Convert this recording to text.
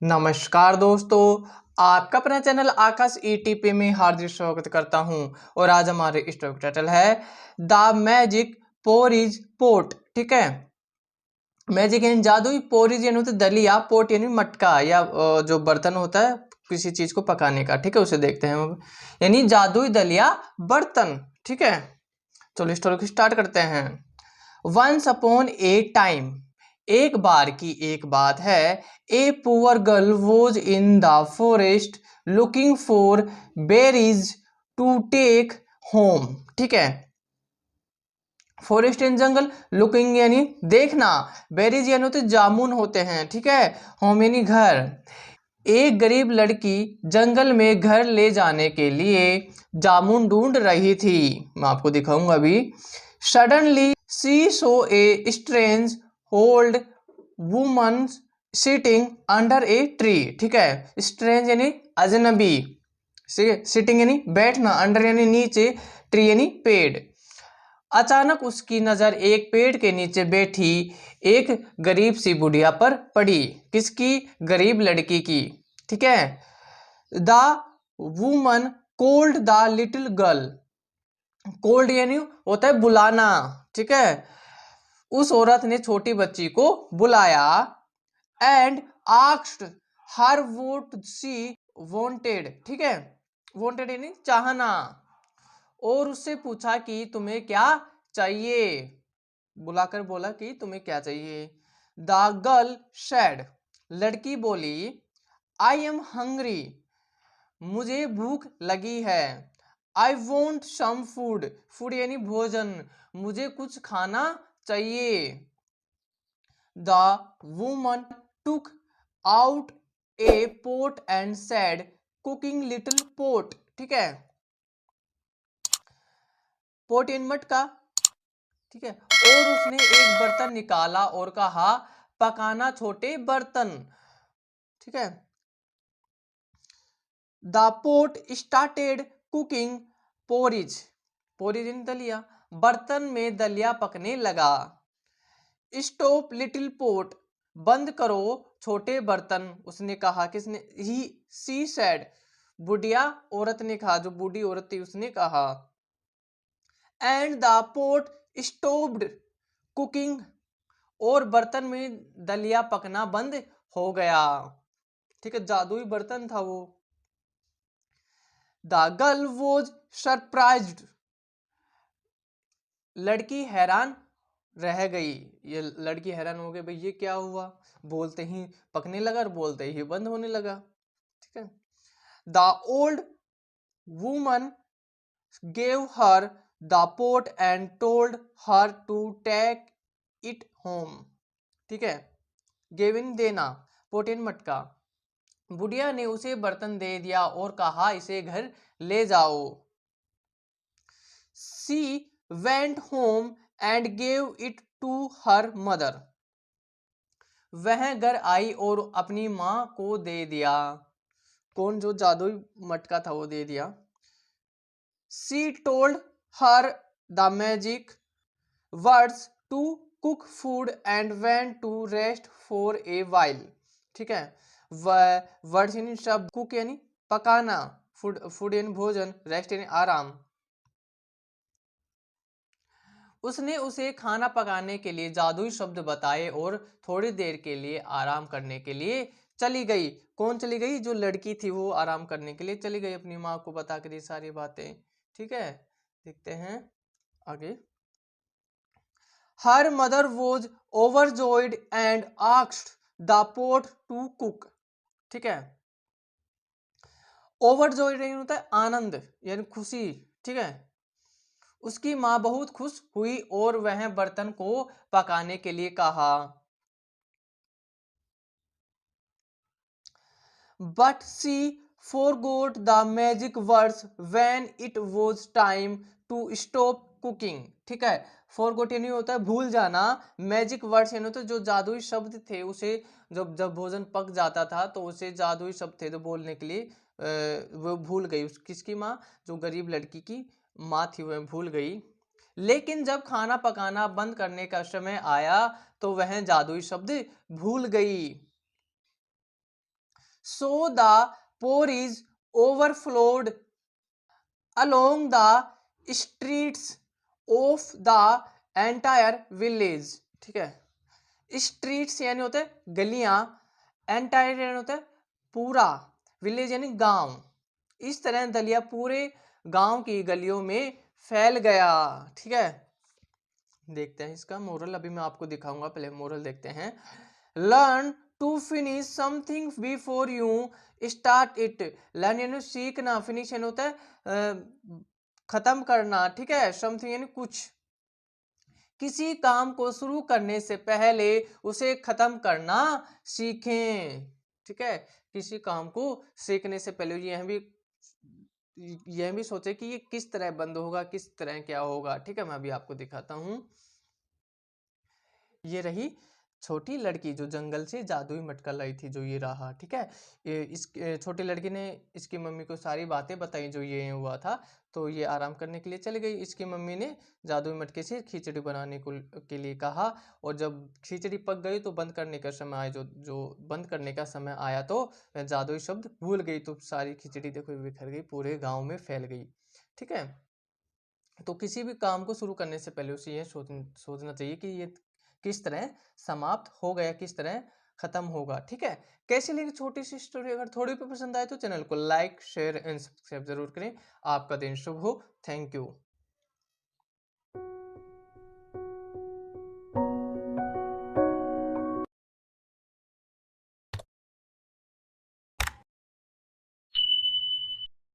नमस्कार दोस्तों, आपका अपना चैनल आकाश ईटीपी में हार्दिक स्वागत करता हूं। और आज हमारे इस टॉपिक टाइटल है द मैजिक पोरिज पोट। ठीक है, मैजिक यानी जादुई, पोरिज यानी होता है दलिया, पोट यानी मटका या जो बर्तन होता है किसी चीज को पकाने का। ठीक है, उसे देखते हैं हम, यानी जादुई दलिया बर्तन। ठीक है, चलो स्टोरी को स्टार्ट करते हैं। वंस अपॉन ए टाइम, एक बार की एक बात है, a poor girl was in the forest looking for berries to take home. ठीक है, फॉरेस्ट इन जंगल, लुकिंग यानी देखना, बेरीज यानी होते जामुन होते हैं। ठीक है, होम यानी घर। एक गरीब लड़की जंगल में घर ले जाने के लिए जामुन ढूंढ रही थी। मैं आपको दिखाऊंगा अभी। Suddenly she saw a strange old woman sitting under a tree. ठीक है, स्ट्रेंज यानी अजनबी, सिटिंग यानी बैठना, अंडर यानी नीचे, ट्री यानी पेड़। अचानक उसकी नजर एक पेड़ के नीचे बैठी एक गरीब सी बुढ़िया पर पड़ी। किसकी? गरीब लड़की की। ठीक है, the woman cold the little girl, cold यानी होता है बुलाना। ठीक है, उस औरत ने छोटी बच्ची को बुलाया। And asked her what she wanted. ठीक है, वांटेड यानी चाहना, और उससे पूछा कि तुम्हें क्या चाहिए। बुलाकर बोला कि तुम्हें क्या चाहिए। द गर्ल सेड, लड़की बोली, आई एम हंग्री, मुझे भूख लगी है। I want some food, food यानी भोजन, मुझे कुछ खाना चाहिए। The woman took out a pot and said, cooking little pot. ठीक है, पोट इन मटका। ठीक है, और उसने एक बर्तन निकाला और कहा, पकाना छोटे बर्तन। ठीक है, the pot started cooking porridge, porridge in daliya, बर्तन में दलिया पकने लगा। स्टॉप लिटिल पोट, बंद करो छोटे बर्तन, उसने कहा। किसने? ही सी सेड, बुढ़िया औरत ने कहा, जो बूढ़ी औरत थी उसने कहा। And the pot stopped cooking, और बर्तन में दलिया पकना बंद हो गया। ठीक है, जादुई बर्तन था वो। द गर्ल वॉज सरप्राइज्ड, लड़की हैरान रह गई। ये लड़की हैरान हो गई, भाई ये क्या हुआ, बोलते ही पकने लगा और बोलते ही बंद होने लगा। ठीक है, the old woman gave her the pot and told her to take it home. ठीक है, गेव इन देना, पोट इन मटका। बुढ़िया ने उसे बर्तन दे दिया और कहा, इसे घर ले जाओ। She went home and gave it to her mother, वह घर आई और अपनी माँ को दे दिया। कौन? जो जादुई मटका था वो दे दिया। She told her the magic words to cook food and went to rest for a while. ठीक है, वर्ड्स यानी शब्द, कुक यानी पकाना, फूड फूड यानी भोजन, रेस्ट यानी आराम। उसने उसे खाना पकाने के लिए जादुई शब्द बताए और थोड़ी देर के लिए आराम करने के लिए चली गई। कौन चली गई? जो लड़की थी वो आराम करने के लिए चली गई, अपनी माँ को बता कर ये सारी बातें। ठीक है, देखते हैं आगे। Her mother was overjoyed and asked the pot to cook. ठीक है, ओवरजॉयड यानी होता है आनंद यानी खुशी। ठीक है, उसकी माँ बहुत खुश हुई और वह बर्तन को पकाने के लिए कहा। But she forgot the magic words when it was time to stop cooking। ठीक है, forgot यानी होता है भूल जाना, मैजिक वर्ड्स यानी होता है जो जादुई शब्द थे, उसे जब जब भोजन पक जाता था तो उसे जादुई शब्द थे तो बोलने के लिए वो भूल गई। किसकी माँ? जो गरीब लड़की की माँ थी वह भूल गई। लेकिन जब खाना पकाना बंद करने का समय आया तो वह जादुई शब्द भूल गई। So the pour is overflowed along the streets of the entire village। ठीक है, स्ट्रीट्स यानी होते हैं गलियां, एंटायर यानी होता है पूरा, विलेज यानी गांव। इस तरह दलिया पूरे गांव की गलियों में फैल गया। ठीक है, देखते हैं इसका मोरल, अभी मैं आपको दिखाऊंगा, पहले मोरल देखते हैं। Learn to finish something before you start it. Learn यानी सीखना, फिनिश यानी होता है खत्म करना। ठीक है, समथिंग यानी कुछ, किसी काम को शुरू करने से पहले उसे खत्म करना सीखें। ठीक है, किसी काम को सीखने से पहले यह भी सोचे कि ये किस तरह बंद होगा, किस तरह क्या होगा। ठीक है, मैं अभी आपको दिखाता हूं। ये रही छोटी लड़की जो जंगल से जादुई मटका लाई थी, जो ये रहा। ठीक है, इस छोटी लड़की ने इसकी मम्मी को सारी बातें बताई जो ये हुआ था, तो ये आराम करने के लिए चली गई। इसकी मम्मी ने जादुई मटके से खिचड़ी बनाने के लिए कहा, और जब खिचड़ी पक गई तो बंद करने का समय आया, जो बंद करने का समय आया तो जादुई शब्द भूल गई, तो सारी खिचड़ी देखो बिखर गई, पूरे गाँव में फैल गई। ठीक है, तो किसी भी काम को शुरू करने से पहले उसे यह सोचना चाहिए कि ये किस तरह समाप्त हो गया, किस तरह खत्म होगा। ठीक है, कैसी लगी छोटी सी स्टोरी? अगर थोड़ी भी पसंद आए तो चैनल को लाइक शेयर एंड सब्सक्राइब जरूर करें। आपका दिन शुभ हो। Thank you.